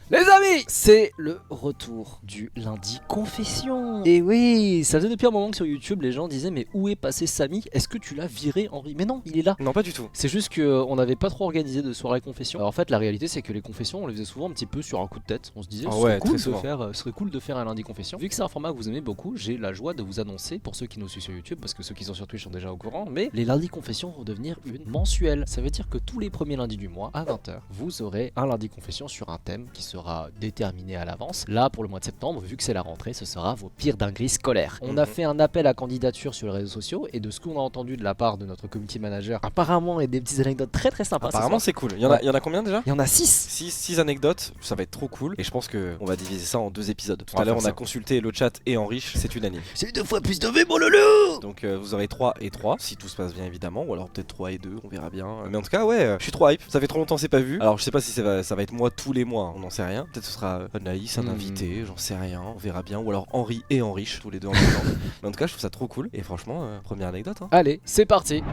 Les amis, c'est le retour du lundi confession. Et oui, ça faisait depuis un moment que sur YouTube les gens disaient mais où est passé Samy? Est-ce que tu l'as viré Henri? Mais non, il est là. Non, pas du tout. C'est juste qu'on n'avait pas trop organisé de soirée confession. Alors en fait la réalité c'est que les confessions on les faisait souvent un petit peu sur un coup de tête. On se disait ce serait cool de faire un lundi confession. Vu que c'est un format que vous aimez beaucoup, j'ai la joie de vous annoncer pour ceux qui nous suivent sur YouTube, parce que ceux qui sont sur Twitch sont déjà au courant, mais les lundis confessions vont devenir une mensuelle. Ça veut dire que tous les premiers lundis du mois à 20h, vous aurez un lundi confession sur un thème qui sera déterminé à l'avance. Là pour le mois de septembre, vu que c'est la rentrée, ce sera vos pires dingueries scolaires. On a fait un appel à candidature sur les réseaux sociaux et de ce qu'on a entendu de la part de notre community manager, apparemment il y a des petites anecdotes très sympas. Apparemment c'est cool. Il y en a combien déjà? Il y en a 6. 6 anecdotes, ça va être trop cool. Et je pense qu'on va diviser ça en 2 épisodes. Tout à l'heure on a consulté le chat et Enrich, c'est unanime. C'est 2 fois plus de V mon loulou. Donc vous aurez 3 et 3 si tout se passe bien évidemment. Ou alors peut-être 3 et 2, on verra bien. Mais en tout cas ouais, je suis trop hype, ça fait trop longtemps c'est pas vu. Alors je sais pas si ça va être moi tous les mois, on n'en sait rien. Peut-être ce sera Anaïs, un invité, j'en sais rien, on verra bien. Ou alors Henri et Enrich, tous les deux en même temps. Mais en tout cas je trouve ça trop cool. Et franchement, première anecdote hein. Allez, c'est parti.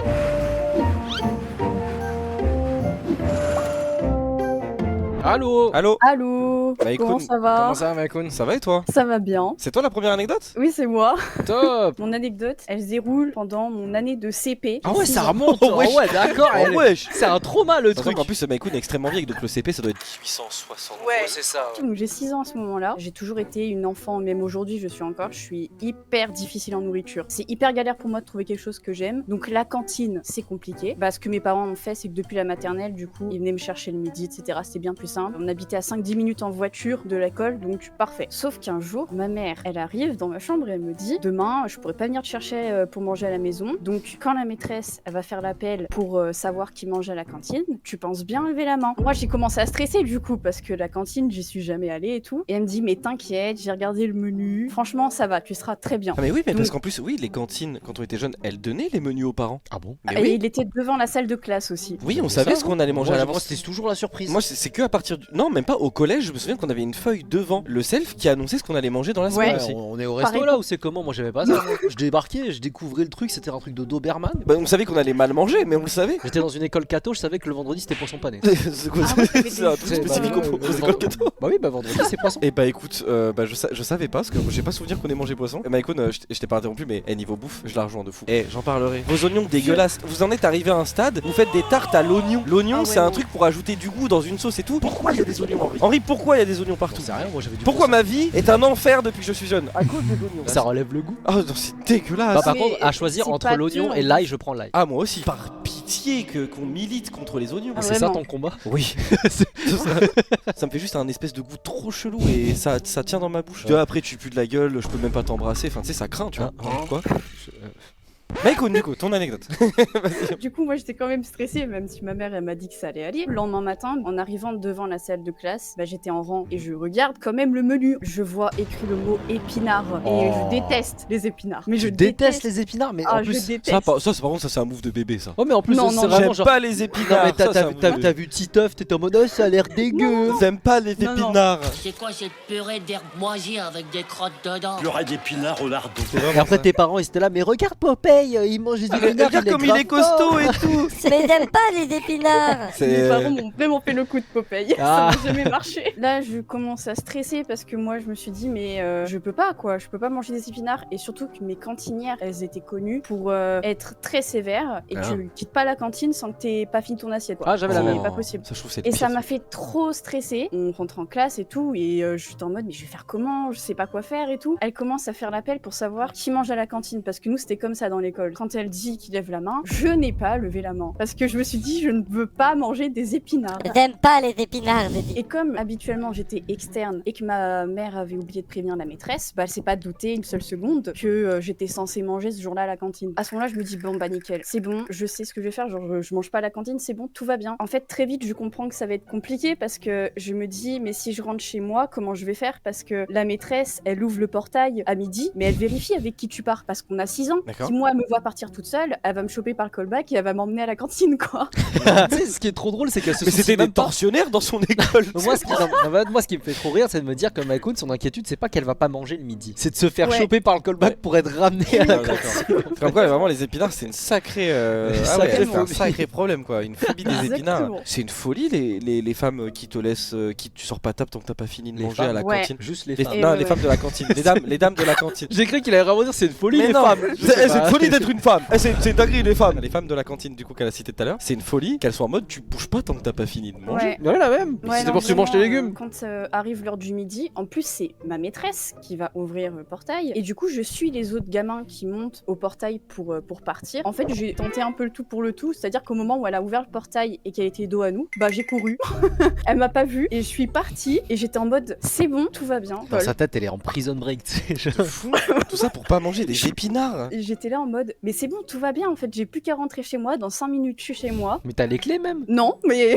Allo. Allô. Maïkoun, Comment ça va? Comment ça va Maïkoun? Ça va et toi? Ça va bien. C'est toi la première anecdote? Oui, c'est moi. Top. Mon anecdote, elle se déroule pendant mon année de CP. Ah ouais, Six ça ans. remonte. Oh, wesh. ouais, d'accord. Oh wesh. C'est un trauma le truc. En plus Maïkoun est extrêmement vieille, donc le CP ça doit être 1860. Ouais. c'est ça. Donc j'ai 6 ans à ce moment-là. J'ai toujours été une enfant, même aujourd'hui je suis hyper difficile en nourriture. C'est hyper galère pour moi de trouver quelque chose que j'aime. Donc la cantine, c'est compliqué. Bah, ce que mes parents ont fait, c'est que depuis la maternelle, du coup, ils venaient me chercher le midi, etc. C'était bien plus simple. On habitait à 5-10 minutes en voiture de l'école, donc parfait. Sauf qu'un jour, ma mère, elle arrive dans ma chambre et elle me dit demain, je pourrais pas venir te chercher pour manger à la maison. Donc quand la maîtresse, elle va faire l'appel pour savoir qui mange à la cantine, tu penses bien lever la main. Moi, j'ai commencé à stresser du coup parce que la cantine, j'y suis jamais allée et tout. Et elle me dit mais t'inquiète, j'ai regardé le menu. Franchement, ça va, tu seras très bien. Ah mais oui, mais Donc- parce qu'en plus, oui, les cantines, quand on était jeunes, elles donnaient les menus aux parents. Ah bon? Mais Et oui, il était devant la salle de classe aussi. oui, on C'est savait ça, ce qu'on allait manger à l'avance. C'était toujours la surprise. Moi, c'est que à partir du... Non, même pas au collège, je me souviens qu'on avait une feuille devant le self qui annonçait ce qu'on allait manger dans la Ouais. semaine aussi. on est au resto Pareil. là ou c'est comment? Moi j'avais pas ça. Je débarquais, je découvrais le truc, c'était un truc de Doberman. Bah, on savait qu'on allait mal manger, mais on le savait. J'étais dans une école catho, je savais que le vendredi c'était poisson pané. C'est quoi Ah ouais, ça fait C'est un des- truc C'est- spécifique bah, aux le écoles vend- catho. Bah oui, bah vendredi c'est poisson. Et bah écoute, je savais pas parce que j'ai pas souvenir qu'on ait mangé poisson. Maïkoun, je t'ai pas interrompu, mais niveau bouffe, je la rejoins de fou. J'en parlerai. Vos oignons dégueulasses, vous en êtes arrivé à un stade, vous faites des tartes à l'oignon. L'oignon, Ah ouais, c'est un non. truc pour ajouter du goût dans une sauce et tout. Pourquoi il y a des oignons, Henri? Pourquoi il y a des oignons partout? C'est rien, moi j'avais du Pourquoi bon ma vie est un enfer depuis que je suis jeune? À cause des oignons. sens. Ça relève le goût. Oh non, c'est dégueulasse. Bah par mais contre, à choisir c'est entre pas l'oignon dur, et en l'ail, je prends l'ail. Ah moi aussi. Par pitié qu'on milite contre les oignons. Ah, C'est ça vraiment. ton combat? Oui. Ça me fait juste un espèce de goût trop chelou et ça tient dans ma bouche. Tu vois, après tu pues de la gueule, je peux même pas t'embrasser. Enfin tu sais, ça craint, tu vois. Quoi? Maïkoun, du coup, ton anecdote. Du coup, moi, j'étais quand même stressée, même si ma mère, elle m'a dit que ça allait aller. Le lendemain matin, en arrivant devant la salle de classe, bah, j'étais en rang et je regarde quand même le menu. Je vois écrit le mot épinard et Oh. je déteste les épinards. Mais Je je déteste les épinards, mais Ah, en plus. je déteste. Ça, par contre, ça c'est un move de bébé, ça. Oh, mais en plus, Non, c'est non, vraiment J'aime genre. pas les Non, épinards. mais Ça, c'est un move de bébé. t'as vu Titeuf, t'étais en mode oh, ça a l'air dégueu. J'aime pas les Non, non. épinards. C'est quoi cette purée d'herbe moisie avec des crottes dedans? Purée d'épinards au lardon. Et après tes parents ils étaient là, mais regarde Popeye, il mange des épinards. Regarde comme il est costaud et tout. Mais j'aime pas les épinards. Mes parents m'ont vraiment fait le coup de Popeye. Ah. Ça n'a jamais marché. Là, je commence à stresser parce que moi, je me suis dit, mais je peux pas, quoi. Je peux pas manger des épinards. Et surtout que mes cantinières, elles étaient connues pour être très sévères et que tu quittes pas la cantine sans que t'aies pas fini ton assiette, quoi. Ah, j'avais la C'est même. pas possible. Ça, je trouve c'est Et le ça pire. m'a fait trop stresser. On rentre en classe et tout, et je suis en mode, mais je vais faire comment? Je sais pas quoi faire et tout. Elle commence à faire l'appel pour savoir qui mange à la cantine, parce que nous, c'était comme ça dans l'école. Quand elle dit qu'il lève la main, je n'ai pas levé la main. Parce que je me suis dit, je ne veux pas manger des épinards. J'aime pas les épinards, j'ai dit. Et comme habituellement j'étais externe et que ma mère avait oublié de prévenir la maîtresse, bah elle s'est pas doutée une seule seconde que j'étais censée manger ce jour-là à la cantine. À ce moment-là, je me dis bon bah nickel, c'est bon, je sais ce que je vais faire, genre je mange pas à la cantine, c'est bon, tout va bien. En fait, très vite, je comprends que ça va être compliqué parce que je me dis mais si je rentre chez moi, comment je vais faire? Parce que la maîtresse, elle ouvre le portail à midi, mais elle vérifie avec qui tu pars parce qu'on a 6 ans. D'accord. Si moi me voit partir toute seule, elle va me choper par le callback et elle va m'emmener à la cantine, quoi. Tu sais, ce qui est trop drôle, c'est qu'elle se Mais soucie c'était des même pas. tortionnaires dans son école. Moi ce qui me fait trop rire, c'est de me dire que Maïkoun, son inquiétude, c'est pas qu'elle va pas manger le midi, c'est de se faire Ouais. choper par le callback pour être ramenée à la D'accord. cantine. Comme quoi, vraiment, les épinards, c'est une sacrée. Sacrée C'est un folie. sacré problème, quoi. Une phobie des épinards. Exactement. C'est une folie, les femmes qui te laissent. Qui tu sors pas table tant que t'as pas fini de Les manger femmes. à la Ouais. cantine. Juste les Les, femmes. Et non, ouais, les ouais. femmes de la cantine. Les dames de la cantine. J'ai cru qu'il allait vraiment dire c'est une folie Mais les non, femmes. c'est une folie d'être une femme. C'est une dinguerie, les femmes. Les femmes de la cantine, du coup, qu'elle a cité tout à l'heure, c'est une folie qu'elles soient en mode tu bouges pas tant que t'as pas fini de manger. Ouais. Ouais, la même. Ouais, C'était non, pour que tu manges tes vraiment, légumes. Quand arrive l'heure du midi, en plus c'est ma maîtresse qui va ouvrir le portail et du coup je suis les autres gamins qui montent au portail pour partir. En fait j'ai tenté un peu le tout pour le tout, c'est-à-dire qu'au moment où elle a ouvert le portail et qu'elle était dos à nous, bah j'ai couru. Elle m'a pas vue et je suis partie et j'étais en mode c'est bon, tout va bien. Dans sa tête, elle est en prison break, tu sais. Fou. Tout ça pour pas manger des épinards. Et j'étais là en mode mais c'est bon, tout va bien en fait, j'ai plus qu'à rentrer chez moi, dans 5 minutes je suis chez moi. Mais t'as les clés même. Non, mais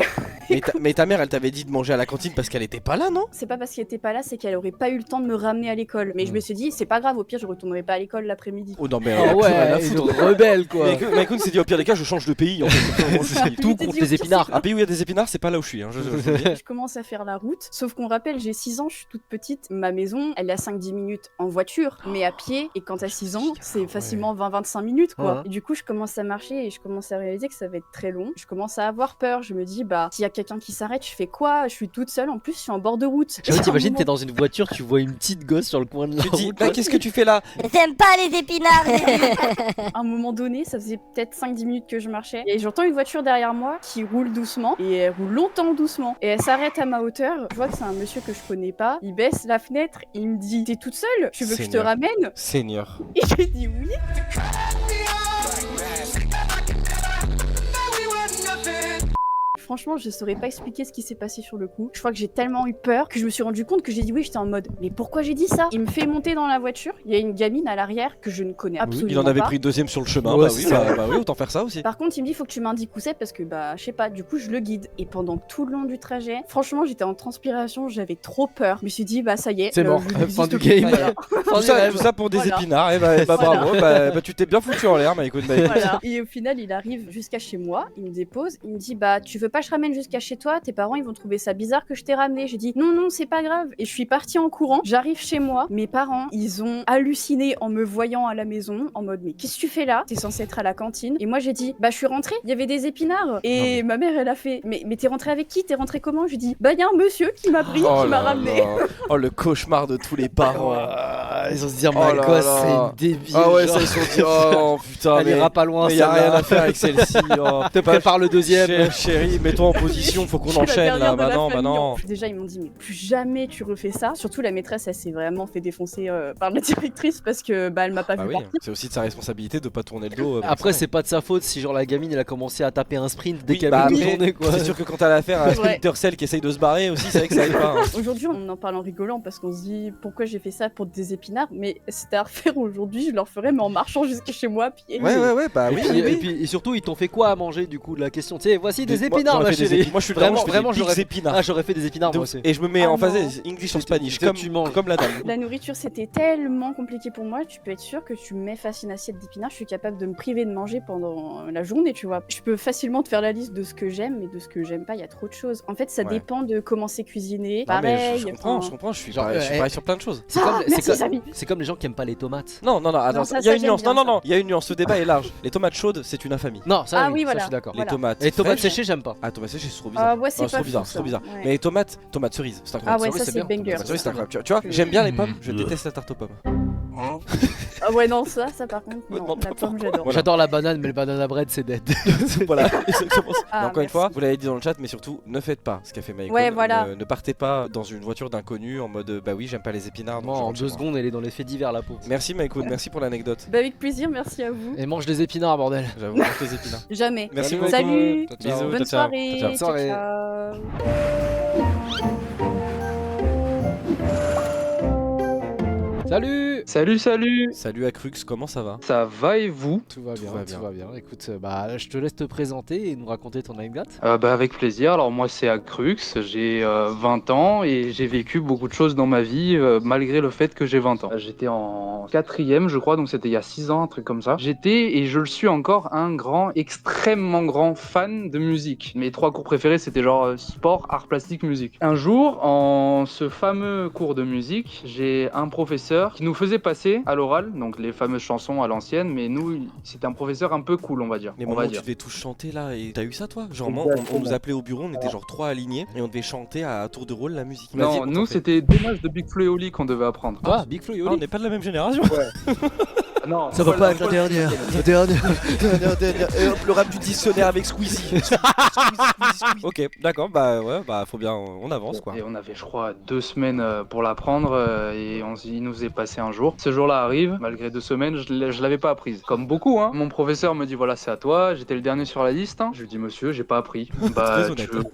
Mais ta mère, elle t'avait dit de manger à la cantine parce qu'elle était pas là, non? c'est pas parce qu'elle était pas là, c'est qu'elle aurait pas eu le temps de me ramener à l'école. Mais je me suis dit c'est pas grave, au pire je retournerai pas à l'école l'après-midi. Oh non, mais Ah rien à ouais, foutre. une rebelle quoi. Maïkoun s'est dit au pire des cas, je change de pays. En fait. C'est tout t'ai contre dit, les au épinards. pire, Un pays où il y a des épinards, c'est pas là où je suis. Hein, je vous le dis. Je commence à faire la route, sauf qu'on rappelle, j'ai 6 ans, je suis toute petite. Ma maison, elle est à 5-10 minutes en voiture, mais à pied. Et quand t'as 6 ans, c'est facilement 20-25 minutes, quoi. Ouais. Et du coup, je commence à marcher et je commence à réaliser que ça va être très long. Je commence à avoir peur. Je me dis, bah, s'il y a quelqu'un qui s'arrête, je fais quoi? Je suis toute seule, en plus, je suis en bord de route. J'avoue, t'imagines, À t'es un dans une voiture, tu vois une petite gosse sur le coin de la Tu te dis, route. là, qu'est-ce que tu fais là? J'aime pas les épinards. À un moment donné, ça faisait peut-être 5-10 minutes que je marchais, et j'entends une voiture derrière moi qui roule doucement, et elle roule longtemps doucement, et elle s'arrête à ma hauteur. Je vois que c'est un monsieur que je connais pas, il baisse la fenêtre, et il me dit, t'es toute seule? Tu veux que je te Seigneur. ramène? Seigneur. Et j'ai dit oui. Franchement, je saurais pas expliquer ce qui s'est passé sur le coup. Je crois que j'ai tellement eu peur que je me suis rendu compte que j'ai dit oui, j'étais en mode mais pourquoi j'ai dit ça? Il me fait monter dans la voiture, il y a une gamine à l'arrière que je ne connais absolument Il en avait pas. pris une deuxième sur le chemin. Ouais, bah, c'est oui, ça. bah oui, autant faire ça aussi. Par contre, il me dit faut que tu m'indiques où c'est parce que bah je sais pas, du coup je le guide et pendant tout le long du trajet, franchement, j'étais en transpiration, j'avais trop peur. Je me suis dit bah ça y est, C'est mort. je n'existe Fin du plus. game. Voilà. Tout ça pour des Voilà. épinards. Et bah, Voilà. bravo. Bah, tu t'es bien foutu en l'air, écoute. Voilà. Et au final, il arrive jusqu'à chez moi, il me dépose, il me dit bah tu veux pas que je ramène jusqu'à chez toi, tes parents ils vont trouver ça bizarre que je t'ai ramené. J'ai dit non non c'est pas grave et je suis partie en courant. J'arrive chez moi, mes parents ils ont halluciné en me voyant à la maison en mode mais qu'est-ce que tu fais là? T'es censé être à la cantine. Et moi j'ai dit bah je suis rentrée, il y avait des épinards. Et ma mère elle a fait mais t'es rentrée avec qui? T'es rentrée comment? Je lui dis bah il y a un monsieur qui m'a pris, qui m'a ramené. Oh le cauchemar de tous les parents. Ils vont se dire Oh ma là gosse, là. c'est une débile. Ah ouais, genre. ça ils se sont dit oh putain. Elle ira pas loin. Mais y a celle-là. rien à faire avec celle-ci. Oh. Te prépare le deuxième. Chérie, mets-toi en position, faut qu'on Je suis la enchaîne là. dernière de Bah la non, bah famille. non. Déjà ils m'ont dit mais plus jamais tu refais ça. Surtout la maîtresse elle s'est vraiment fait défoncer par la directrice parce que bah elle m'a pas Bah vu oui, partir. c'est aussi de sa responsabilité de pas tourner le dos. Après, c'est pas de sa faute si genre la gamine elle a commencé à taper un sprint dès Oui, qu'elle bah avait après, tourné quoi. c'est sûr que quand t'as l'affaire à Ouais. Splinter Cell qui essaye de se barrer aussi, c'est vrai que ça aide pas. Hein. Aujourd'hui, on en parle en rigolant parce qu'on se dit pourquoi j'ai fait ça pour des épinards, mais c'était à refaire aujourd'hui, je le referais mais en marchant jusqu'à chez moi à pied. Ouais, bah Et oui, puis, oui, et oui. puis- et surtout, ils t'ont fait quoi à manger du coup de la question? Tu sais, voici des Moi, épinards, j'aurais ma fait des chérie. épinards. Moi je suis Vraiment, vraiment j'aurais des épinards. Ah, j'aurais fait des épinards moi aussi. Et je me mets Ah en non. phase English or Spanish que comme, tu manges. comme la dame. La nourriture c'était tellement compliqué pour moi, tu peux être sûr que tu me mets face à une assiette d'épinards, je suis capable de me priver de manger pendant la journée, tu vois. Je peux facilement te faire la liste de ce que j'aime, mais de ce que j'aime pas, il y a trop de choses. En fait, ça Ouais. dépend de comment c'est cuisiné. Non, mais Pareil. je comprends, je suis Genre, pareil, je suis pareil sur plein de choses. C'est comme, c'est Merci comme- Samy. c'est comme les gens qui aiment pas les tomates. Non, attends, ça, il y a ça, une j'aime nuance. bien, Non, ça. il y a une nuance. Ce débat est large. Les tomates chaudes, c'est une infamie. Non, ça, Ah oui, ça, voilà. je suis d'accord. Les Voilà. tomates. Les tomates fraîches- séchées, j'aime pas. Ah, tomates séchées, c'est trop bizarre. Ah ouais, c'est Non, pas bizarre, fou, c'est trop ça. bizarre. Ouais. Mais les tomates cerises, c'est incroyable. Ah ouais, c'est ça c'est c'est bien. banger. Tomates cerises, c'est ça. incroyable. Tu vois, j'aime bien les pommes, je déteste la tarte aux pommes. Ah ouais, non, ça par contre, non. demande La pas pomme, j'adore. Voilà. J'adore la banane, mais le banana bread c'est dead. Voilà, exactement ça. Ah, Mais encore une merci. fois, vous l'avez dit dans le chat, mais surtout, ne faites pas ce qu'a fait Maïkon. Ouais, voilà. Ne partez pas dans une voiture d'inconnu en mode bah oui, j'aime pas les épinards. donc Moi, je en rentre 2 chez moi. secondes, elle est dans les faits divers la pauvre. Merci Maïkon, merci pour l'anecdote. Bah avec plaisir, merci à vous. Et mange des épinards, bordel. J'avoue, mange tes épinards. Jamais. Merci Salut, beaucoup. Salut. Ciao, ciao. Bisous. Bonne ciao, ciao. soirée. Ciao, ciao. Soirée. Ciao. Salut. Salut. Salut Acrux, comment ça va? Ça va et vous? Tout va bien. Écoute, je te laisse te présenter et nous raconter ton anecdote. Avec plaisir. Alors moi c'est Acrux, j'ai 20 ans et j'ai vécu beaucoup de choses dans ma vie malgré le fait que j'ai 20 ans. J'étais en 4e je crois, donc c'était il y a 6 ans, un truc comme ça. J'étais et je le suis encore extrêmement grand fan de musique. Mes 3 cours préférés c'était genre sport, art plastique, musique. Un jour, en ce fameux cours de musique, j'ai un professeur qui nous faisait passer à l'oral, donc les fameuses chansons à l'ancienne, mais nous, c'était un professeur un peu cool, on va dire. Les moments où tu devais tous chanter là, et t'as eu ça toi? Genre moi, on nous appelait au bureau, on était genre 3 alignés, et on devait chanter à tour de rôle la musique. Non, nous c'était des matchs de Big Flo et Oli qu'on devait apprendre. Ah, Big Flo et Oli. On n'est pas de la même génération. Ouais. Non, ça va pas être la dernière. Le rap du dictionnaire avec Squeezie. Ok, d'accord, faut bien, on avance quoi. Et on avait, je crois, 2 semaines pour l'apprendre et il nous est passé un jour. Ce jour-là arrive, malgré 2 semaines, je l'avais pas apprise. Comme beaucoup, hein. Mon professeur me dit voilà, c'est à toi. J'étais le dernier sur la liste. Hein. Je lui dis monsieur, j'ai pas appris.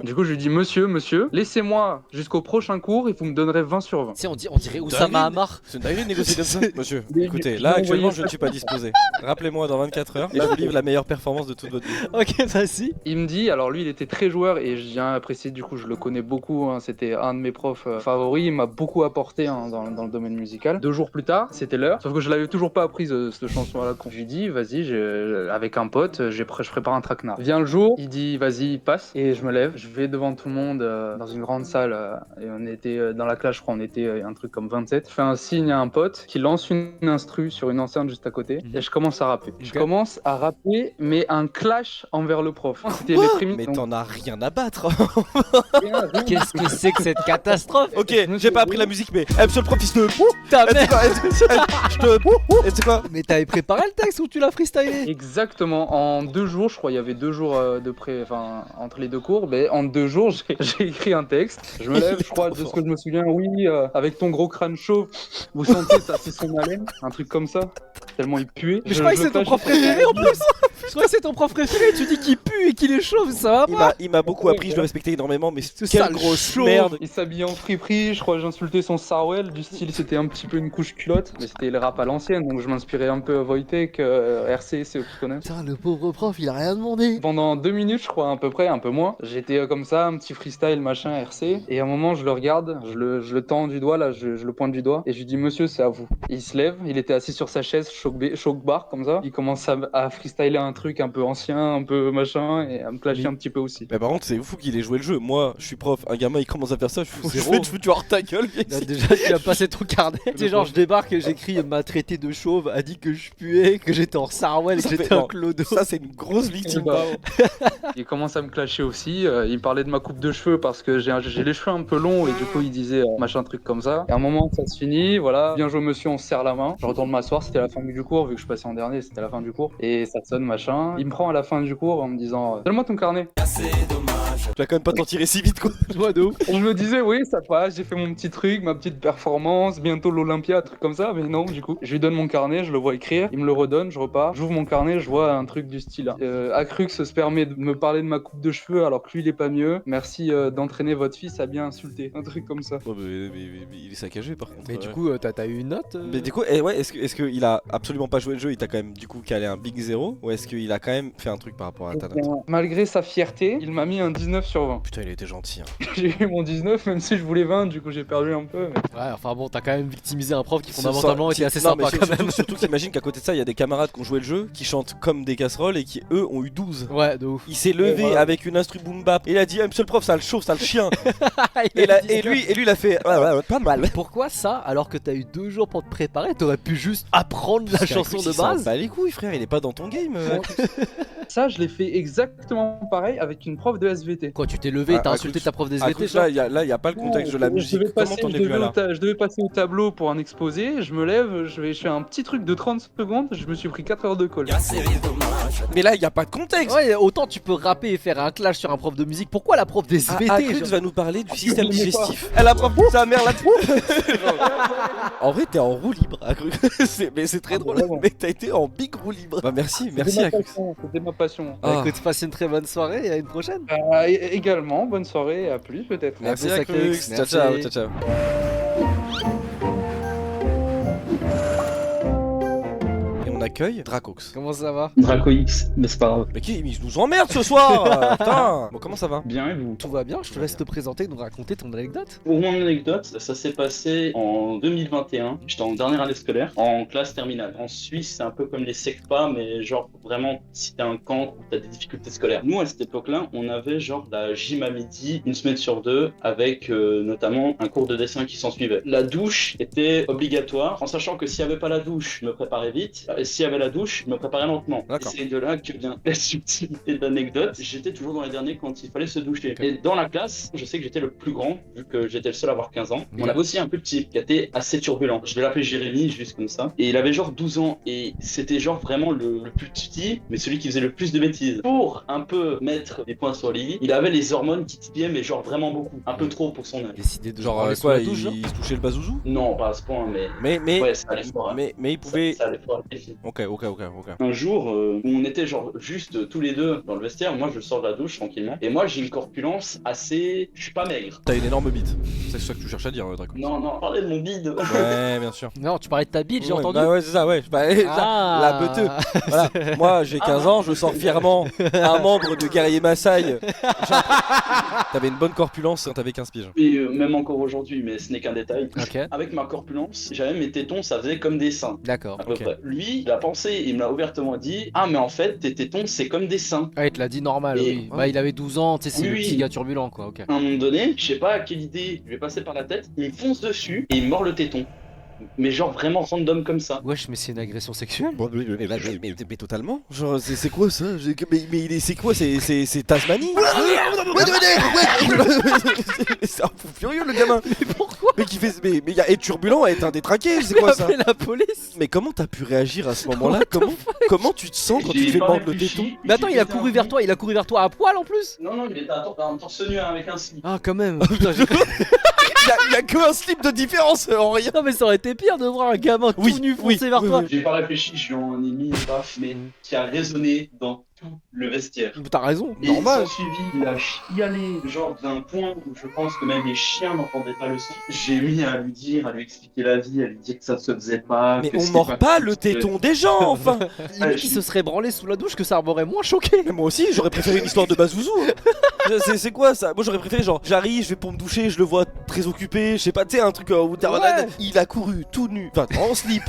Du coup, je lui dis monsieur, laissez-moi jusqu'au prochain cours et vous me donnerez 20 sur 20. Tu sais, on dirait Oussama Hamar. C'est une dinguerie de négocier comme ça. Monsieur, écoutez, là actuellement je ne suis pas disposé. Rappelez-moi dans 24 heures et je vous livre la meilleure performance de toute votre vie. Ok, vas-y. Il me dit, alors lui il était très joueur et je viens apprécier, du coup je le connais beaucoup, hein, c'était un de mes profs favoris, il m'a beaucoup apporté hein, dans le domaine musical. 2 jours plus tard, c'était l'heure, sauf que je l'avais toujours pas apprise cette chanson à la con. Je lui dis, vas-y, avec un pote, je prépare un traquenard. Vient le jour, il dit, vas-y, passe, et je me lève, je vais devant tout le monde dans une grande salle, et on était dans la classe, je crois, on était un truc comme 27. Je fais un signe à un pote qui lance une instru sur une enceinte juste à côté, et je commence à rapper. Je commence à rapper, mais un clash envers le prof. C'était les prémices. Mais t'en as rien à battre. Qu'est-ce que c'est que cette catastrophe? Ok, j'ai pas appris la musique, mais monsieur le prof, il se Ta mère. Et c'est quoi? Mais t'avais préparé le texte ou tu l'as freestylé? Exactement, en 2 jours, je crois, il y avait 2 jours entre les 2 cours, mais en 2 jours, j'ai écrit un texte. Je me lève, je crois, de ce que je me souviens, oui, avec ton gros crâne chaud, vous sentez ça, c'est son haleine, un truc comme ça, tellement il puait. Je crois que c'est ton prof préféré en plus. Je crois que c'est ton prof préféré, tu dis qu'il pue et qu'il est chauve, ça va pas? Il m'a beaucoup appris, je le respectais énormément, mais quelle quelle grosse merde. Il s'habillait en friperie, je crois que j'insultais son Sarwell, du style c'était un petit peu une couche culotte, mais c'était le rap à l'ancienne, donc je m'inspirais un peu à Wojtek, RC, c'est eux qui connaissent. Putain, le pauvre prof, il a rien demandé. Pendant 2 minutes, je crois, à peu près, un peu moins, j'étais comme ça, un petit freestyle, machin, RC, et à un moment, je le regarde, je le tends du doigt, là, je le pointe du doigt, et je lui dis, monsieur, c'est à vous. Et il se lève, il était assis sur sa chaise, choc bar, comme ça, il commence à freestyler un truc un peu ancien, un peu machin, et à me clasher un petit peu aussi. Mais par contre, c'est fou qu'il ait joué le jeu. Moi, je suis prof, un gamin il commence à faire ça, je fais zéro. Tu hors ta gueule. Déjà, tu as passé ton carnet. C'est genre, je débarque, j'écris m'a traité de chauve, a dit que je puais, que j'étais en Sarwell et que j'étais un clodo. Ça, c'est une grosse victime. Il commence à me clasher aussi. Il parlait de ma coupe de cheveux parce que j'ai les cheveux un peu longs et du coup, il disait machin truc comme ça. Et à un moment, ça se finit. Voilà, bien joué, monsieur, on se serre la main. Je retourne m'asseoir, c'était la fin du cours, vu que je passais en dernier, c'était la fin du cours. Et ça sonne machin. Il me prend à la fin du cours en me disant donne-moi ton carnet. Tu vas quand même pas t'en tirer si vite quoi. Moi de ouf. Je me disais oui ça passe, j'ai fait mon petit truc, ma petite performance, bientôt l'Olympia, truc comme ça, mais non du coup. Je lui donne mon carnet, je le vois écrire, il me le redonne, je repars, j'ouvre mon carnet, je vois un truc du style. Acrux se permet de me parler de ma coupe de cheveux alors que lui il est pas mieux. Merci d'entraîner votre fils à bien insulter, un truc comme ça. Oh, mais il est saccagé par contre. Mais du coup t'as eu une note Mais du coup est-ce qu'il a absolument pas joué le jeu, il t'a quand même du coup calé un big 0 ou est-ce qu'il a quand même fait un truc par rapport à ta note? Malgré sa fierté, il m'a mis un 19 sur 20. Putain il était gentil hein. J'ai eu mon 19 même si je voulais 20, du coup j'ai perdu un peu mais... Ouais enfin bon t'as quand même victimisé un prof qui fondamentalement était assez sympa quand même. Surtout qu'imagine qu'à côté de ça il y a des camarades qui ont joué le jeu, qui chantent comme des casseroles et qui eux ont eu 12. Ouais de ouf. Il s'est levé avec une instru boom bap et il a dit monsieur le prof ça le chauffe, ça le chien. et lui il a fait pas mal. Pourquoi ça alors que t'as eu 2 jours pour te préparer? T'aurais pu juste apprendre la chanson de base. Bah les couilles frère, il est pas dans ton game. Ça je l'ai fait exactement pareil avec une prof de SVT. Quoi tu t'es levé, t'as insulté ta prof de SVT? Là y a pas le contexte de la musique. Je devais passer au tableau pour un exposé, je me lève, je fais un petit truc de 30 secondes, je me suis pris 4 heures de colle. Mais là y a pas de contexte. Ouais autant tu peux rapper et faire un clash sur un prof de musique, pourquoi la prof des SVT? Acrux va nous parler du système digestif. Elle a pas sa mère là-dessus. En vrai t'es en roue libre Acrux. Mais c'est très drôle, mais t'as été en big roue libre. Bah merci Acrux. C'était ma passion. Écoute, passe une très bonne soirée et à une prochaine. Également, bonne soirée, à plus peut-être. Merci Acrux. Ciao ciao. accueille Dracox. Comment ça va? Draco X, mais c'est pas grave. Mais qui il nous emmerde ce soir. Putain. Bon, comment ça va? Bien et vous? Tout va bien, je te laisse te présenter, nous raconter ton anecdote. Pour mon anecdote, ça s'est passé en 2021. J'étais en dernière année scolaire, en classe terminale. En Suisse, c'est un peu comme les SECPA, mais genre vraiment, si t'as un camp ou t'as des difficultés scolaires. Nous, à cette époque-là, on avait genre la gym à midi, une semaine sur deux, avec notamment un cours de dessin qui s'en suivait. La douche était obligatoire, en sachant que s'il n'y avait pas la douche, je me préparais vite. Et s'il y avait la douche, je me préparais lentement. Et c'est de là que vient la subtilité de l'anecdote. J'étais toujours dans les derniers quand il fallait se doucher. Et dans la classe, je sais que j'étais le plus grand, vu que j'étais le seul à avoir 15 ans. On avait aussi un plus petit qui était assez turbulent. Je vais l'appeler Jérémy, juste comme ça. Et il avait genre 12 ans. Et c'était genre vraiment le plus petit, mais celui qui faisait le plus de bêtises. Pour un peu mettre des points sur les i, il avait les hormones qui tipillaient, mais genre vraiment beaucoup. Un peu trop pour son âge. Décidé de Genre aller sous quoi, la douche, il se touchait le bazouzou? Non, pas à ce point, mais ouais, ça allait fort. Hein. Mais il pouvait. Ça allait fort. Ok. Un jour où on était genre juste tous les deux dans le vestiaire, moi je sors de la douche tranquillement, et moi j'ai une corpulence assez... Je suis pas maigre. T'as une énorme bite. C'est ça que tu cherches à dire, Draco. Non, parlez de mon bide. Ouais, bien sûr. Non, tu parlais de ta bite, j'ai entendu. Bah ouais, c'est ça, ouais. Bah, la beuteux. Voilà. Moi, j'ai 15 ans, je sors fièrement un membre de guerrier Maasai. T'avais une bonne corpulence quand t'avais 15 piges. Et même encore aujourd'hui, mais ce n'est qu'un détail. Ok. Avec ma corpulence, j'avais mes tétons, ça faisait comme des seins. D'accord. À peu près. Lui, il a pensé, il me l'a ouvertement dit, ah mais en fait, tes tétons, c'est comme des seins. Ah, il te l'a dit normal, Et- oui. Bah, il avait 12 ans, tu sais, c'est Oui, le oui. petit gars turbulent, quoi, ok. À un moment donné, je sais pas à quelle idée lui est passé par la tête, il me fonce dessus et il me mord le téton. Mais genre vraiment random comme ça. Wesh, mais c'est une agression sexuelle. Bon, mais totalement. Genre, c'est quoi ça? C'est quoi? C'est Tasmanie? C'est un fou furieux le gamin. Mais pourquoi? Mais qui fait. Mais il y a est turbulent à être un détraqué, c'est quoi ça? Appelez la police. Mais comment t'as pu réagir à ce moment-là? Comment tu te sens quand tu J'ai te fais pas mordre le réfléchi. téton? Mais attends, il a couru vers toi, il a couru vers toi à poil en plus. Non, il était en torse nu hein, avec un slip. Ah, quand même. Putain, Il y a que un slip de différence en rien. non, mais ça aurait été pire de voir un gamin tout nu foncer vers toi. J'ai pas réfléchi, je lui en ai mis une baffe, mais qui a résonné dans tout le vestiaire. T'as raison, Et normal. il s'en suivi, il a chialé, genre d'un point où je pense que même les chiens n'entendaient pas le son. J'ai mis à lui dire, à lui expliquer la vie, à lui dire que ça se faisait pas. Mais que on c'était mord pas le possible. téton des gens, enfin. Limite, il se serait branlé sous la douche que ça m'aurait moins choqué. Mais moi aussi, j'aurais préféré une histoire de bazouzou. C'est quoi ça? Moi j'aurais préféré genre j'arrive, je vais pour me doucher, je le vois très occupé, je sais pas, tu sais un truc où t'as Ouais. il a couru tout nu, enfin en slip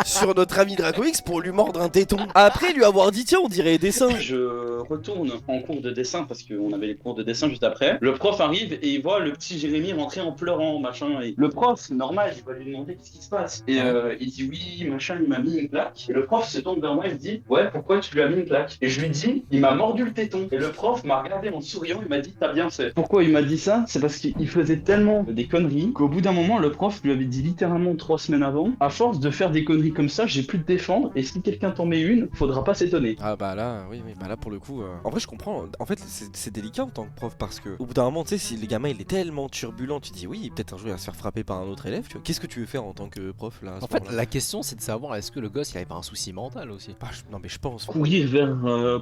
sur notre ami Draco X pour lui mordre un téton. Après lui avoir dit tiens on dirait des seins. Je retourne en cours de dessin parce qu'on avait les cours de dessin juste après. Le prof arrive et il voit le petit Jérémy rentrer en pleurant, machin. Et le prof, normal, il va lui demander qu'est-ce qui se passe. Et il dit oui, machin, il m'a mis une claque. Et le prof se tourne vers moi et me dit ouais, pourquoi tu lui as mis une claque? Et je lui dis il m'a mordu le téton. Et le prof m'a regardé en souriant, il m'a dit t'as bien fait. Pourquoi il m'a dit ça? C'est parce qu'il faisait tellement des conneries qu'au bout d'un moment, le prof lui avait dit littéralement 3 semaines avant, à force de faire des conneries comme ça, j'ai pu te défendre. Et si quelqu'un t'en met une, faudra pas s'étonner. Ah bah là oui bah là pour le coup en vrai je comprends. En fait c'est délicat en tant que prof parce que au bout d'un moment tu sais si le gamin il est tellement turbulent tu te dis oui peut-être un jour il va se faire frapper par un autre élève tu vois. Qu'est-ce que tu veux faire en tant que prof là à ce En fait, moment-là? la question c'est de savoir est-ce que le gosse il avait pas un souci mental aussi. Bah, non mais je pense. Courir vers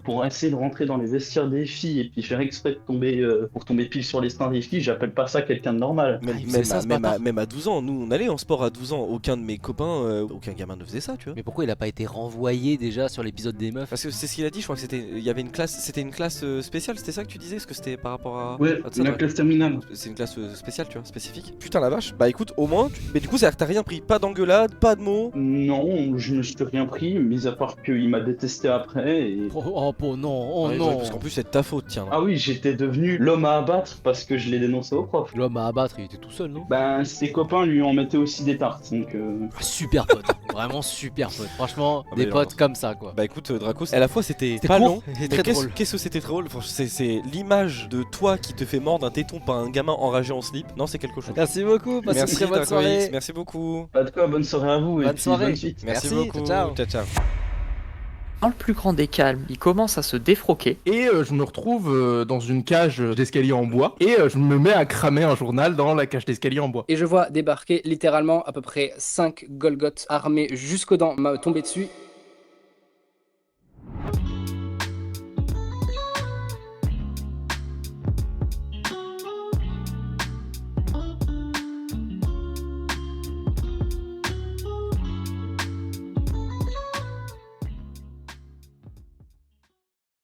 pour essayer de rentrer dans les vestiaires des filles et puis faire exprès de tomber pour tomber pile sur les seins des filles, j'appelle pas ça quelqu'un de normal. Même, il faisait ça, ce bâtard. même à 12 ans, nous on allait en sport à 12 ans, aucun de mes copains, aucun gamin ne faisait ça, tu vois. Mais pourquoi il a pas été renvoyé déjà sur l'épisode des meufs? Parce que c'est ce qu'il a dit, je crois que c'était, il y avait une classe, c'était une classe spéciale, c'était ça que tu disais? Est-ce que c'était par rapport à... Ouais, à ça, la ouais. classe terminale. C'est une classe spéciale, tu vois, spécifique. Putain la vache, bah écoute, au moins, mais du coup c'est-à-dire que t'as rien pris, pas d'engueulade, pas de mots. Non, je ne suis rien pris, mis à part qu'il m'a détesté après et... Oh non, oh Ouais, non. parce qu'en plus c'est de ta faute, tiens. Ah oui, j'étais devenu l'homme à abattre parce que je l'ai dénoncé au prof. L'homme à abattre, il était tout seul, non? Ben, ses copains lui en mettaient aussi des tartes, donc... Ah, super pote, vraiment super pote. Franchement, Ah, des mais potes genre- comme ça quoi. Bah écoute Dracos, à la fois c'était C'était pas court long, et mais très qu'est-ce drôle. qu'est-ce que c'était très drôle. Franchement, c'est l'image de toi qui te fait mordre un téton par un gamin enragé en slip. Non, c'est quelque chose. Merci beaucoup, passez une Merci très bonne Draco X, soirée. merci beaucoup. Pas de quoi, bonne soirée à vous et Bonne puis soirée. bonne suite. Merci Merci, beaucoup. ciao. Ciao ciao. Dans le plus grand des calmes, il commence à se défroquer. Et je me retrouve dans une cage d'escalier en bois et je me mets à cramer un journal dans la cage d'escalier en bois. Et je vois débarquer littéralement à peu près 5 Golgoths armés jusqu'aux dents me tomber dessus